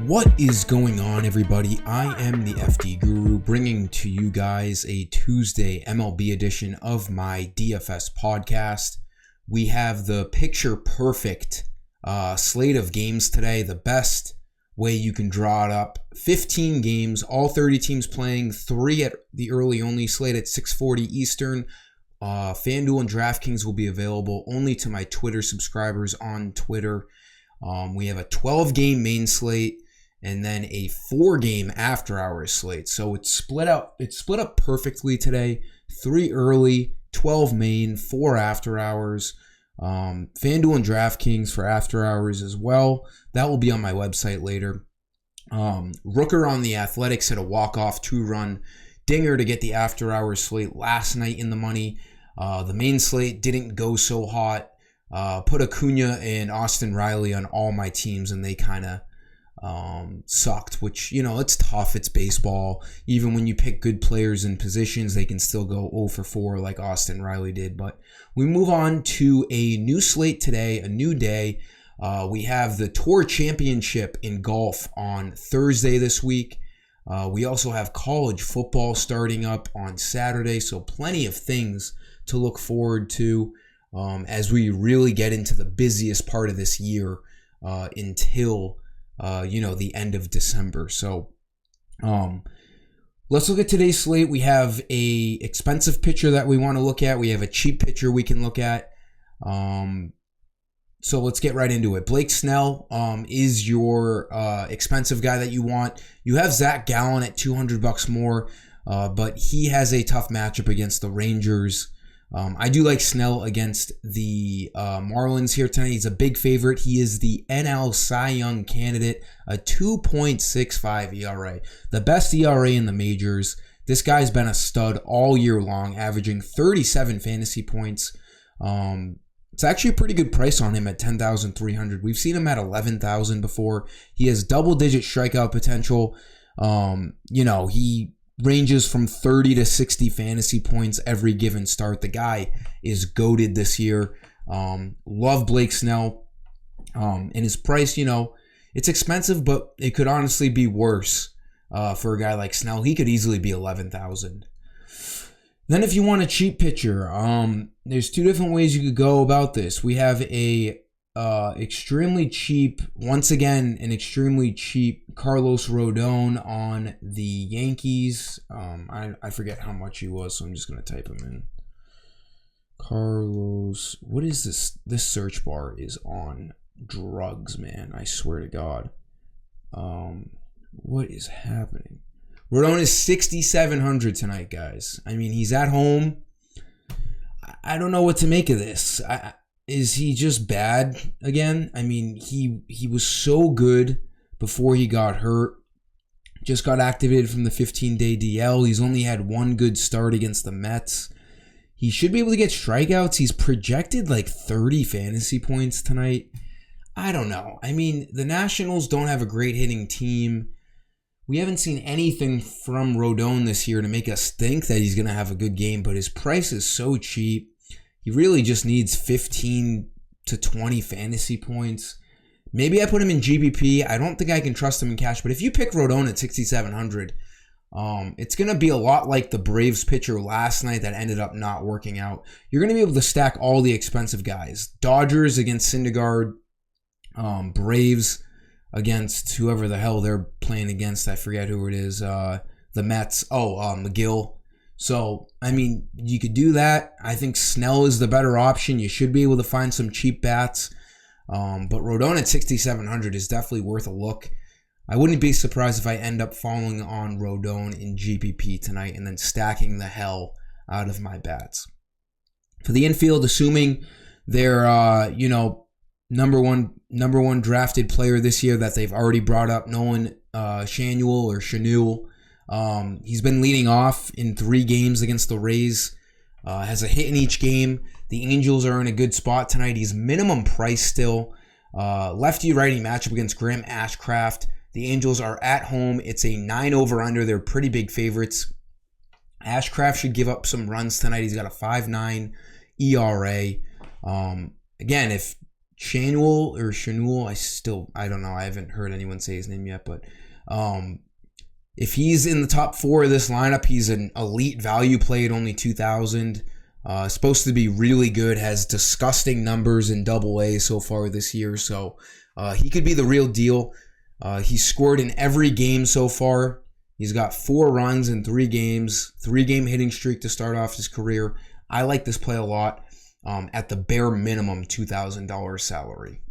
What is going on, everybody? I am the FD Guru, bringing to you guys a Tuesday MLB edition of my DFS podcast. We have the picture-perfect slate of games today, the best way you can draw it up. 15 games, all 30 teams playing, 3 at the early-only slate at 6:40 Eastern. FanDuel and DraftKings will be available only to my Twitter subscribers on Twitter. We have a 12-game main slate and then a 4-game after-hours slate. So it's split up perfectly today. 3 early, 12 main, 4 after-hours. FanDuel and DraftKings for after-hours as well. That will be on my website later. Rooker on the Athletics hit a walk-off 2-run dinger to get the after-hours slate last night in the money. The main slate didn't go so hot. Put Acuna and Austin Riley on all my teams, and they kind of sucked, which, it's tough. It's baseball. Even when you pick good players in positions, they can still go 0 for 4 like Austin Riley did. But we move on to a new slate today, a new day. We have the Tour Championship in golf on Thursday this week. We also have college football starting up on Saturday, so plenty of things to look forward to as we really get into the busiest part of this year until the end of December. So let's look at today's slate. We have a expensive pitcher that we want to look at. We have a cheap pitcher we can look at. So let's get right into it. Blake Snell is your expensive guy that you want. You have Zach Gallen at $200 more, but he has a tough matchup against the Rangers. I do like Snell against the Marlins here tonight. He's a big favorite. He is the NL Cy Young candidate, a 2.65 ERA, the best ERA in the majors. This guy's been a stud all year long, averaging 37 fantasy points. It's actually a pretty good price on him at $10,300. We've seen him at $11,000 before. He has double-digit strikeout potential. He ranges from 30 to 60 fantasy points every given start. The guy is goated this year. Love Blake Snell. And his price, it's expensive, but it could honestly be worse for a guy like Snell. He could easily be $11,000. Then if you want a cheap pitcher, there's 2 different ways you could go about this. We have a extremely cheap Carlos Rodon on the Yankees. I forget how much he was, so I'm just going to type him in. Carlos, what is this? This search bar is on drugs, man. I swear to God. What is happening? Rodon is $6,700 tonight, guys. I mean, he's at home. I don't know what to make of this. Is he just bad again? I mean, he was so good before he got hurt. Just got activated from the 15-day DL. He's only had 1 good start against the Mets. He should be able to get strikeouts. He's projected like 30 fantasy points tonight. I don't know. I mean, the Nationals don't have a great hitting team. We haven't seen anything from Rodon this year to make us think that he's going to have a good game, but his price is so cheap. He really just needs 15 to 20 fantasy points. Maybe I put him in GPP. I don't think I can trust him in cash, but if you pick Rodon at $6,700, it's going to be a lot like the Braves pitcher last night that ended up not working out. You're going to be able to stack all the expensive guys. Dodgers against Syndergaard, Braves against whoever the hell they're playing against. I forget who it is. The Mets. McGill. So, I mean, you could do that. I think Snell is the better option. You should be able to find some cheap bats. But Rodon at $6,700 is definitely worth a look. I wouldn't be surprised if I end up falling on Rodon in GPP tonight and then stacking the hell out of my bats. For the infield, assuming they're, number one drafted player this year that they've already brought up, Nolan Shanuel. He's been leading off in 3 games against the Rays. Has a hit in each game. The Angels are in a good spot tonight. He's minimum price still. Lefty-righty matchup against Graham Ashcraft. The Angels are at home. It's a 9 over-under. They're pretty big favorites. Ashcraft should give up some runs tonight. He's got a 5.9 ERA. Again, if Shanuel, I don't know. I haven't heard anyone say his name yet, but if he's in the top 4 of this lineup, he's an elite value play at only 2,000. Supposed to be really good, has disgusting numbers in Double-A so far this year, so he could be the real deal. He's scored in every game so far. He's got 4 runs in 3 games, 3-game hitting streak to start off his career. I like this play a lot. At the bare minimum $2,000 salary.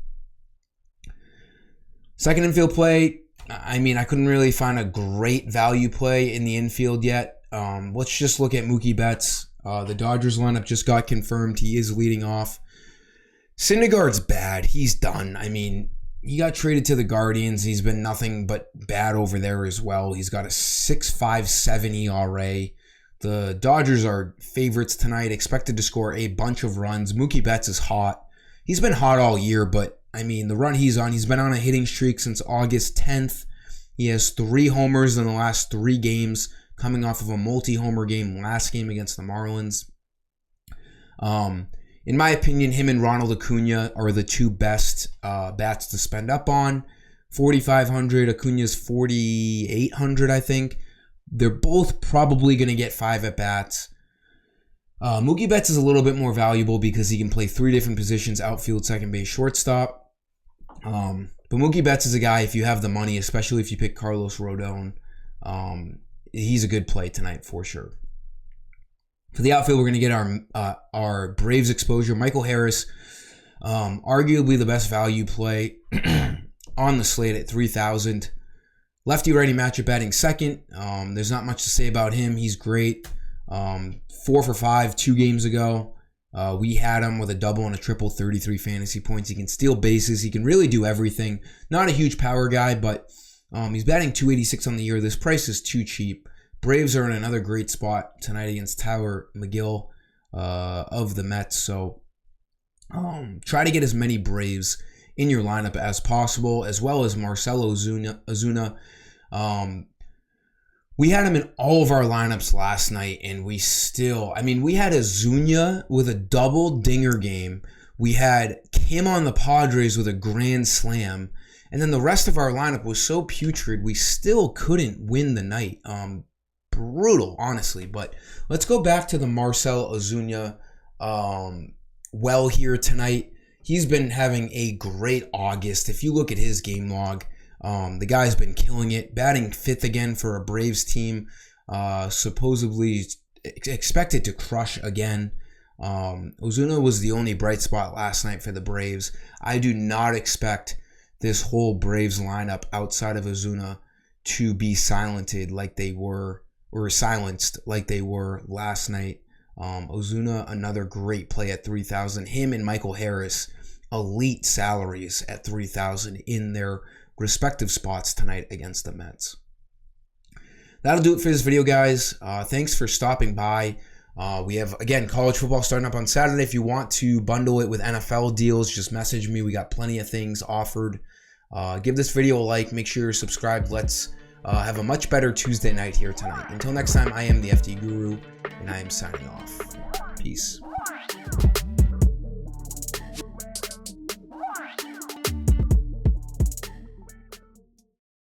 Second infield play, I mean, I couldn't really find a great value play in the infield yet. Let's just look at Mookie Betts. The Dodgers lineup just got confirmed. He is leading off. Syndergaard's bad. He's done. I mean, he got traded to the Guardians. He's been nothing but bad over there as well. He's got a 6.57 ERA. The Dodgers are favorites tonight, expected to score a bunch of runs. Mookie Betts is hot. He's been hot all year, but, I mean, the run he's been on a hitting streak since August 10th. He has 3 homers in the last 3 games, coming off of a multi-homer game last game against the Marlins. In my opinion, him and Ronald Acuna are the 2 best bats to spend up on. 4,500, Acuna's 4,800, I think. They're both probably going to get 5 at-bats. Mookie Betts is a little bit more valuable because he can play 3 different positions, outfield, second base, shortstop. But Mookie Betts is a guy, if you have the money, especially if you pick Carlos Rodon, he's a good play tonight for sure. For the outfield, we're going to get our Braves exposure. Michael Harris, arguably the best value play on the slate at 3,000. Lefty-righty matchup batting second. There's not much to say about him. He's great. 4 for 5 2 games ago. We had him with a double and a triple, 33 fantasy points. He can steal bases. He can really do everything. Not a huge power guy, but he's batting 286 on the year. This price is too cheap. Braves are in another great spot tonight against Tyler McGill of the Mets. So try to get as many Braves in your lineup as possible, as well as Marcell Ozuna. We had him in all of our lineups last night, and we had Ozuna with a double dinger game. We had Kim on the Padres with a grand slam, and then the rest of our lineup was so putrid, we still couldn't win the night. Brutal, honestly. But let's go back to the Marcell Ozuna well here tonight. He's been having a great August. If you look at his game log, the guy's been killing it, batting 5th again for a Braves team, supposedly expected to crush again. Ozuna was the only bright spot last night for the Braves. I do not expect this whole Braves lineup outside of Ozuna to be silenced like they were last night. Ozuna, another great play at 3,000. Him and Michael Harris, elite salaries at 3,000 in their respective spots tonight against the Mets. That'll do it for this video, guys. Thanks for stopping by. We have, again, college football starting up on Saturday. If you want to bundle it with NFL deals, just message me. We got plenty of things offered. Give this video a like. Make sure you're subscribed. Let's have a much better Tuesday night here tonight. Until next time, I am the FD Guru, and I am signing off. Peace.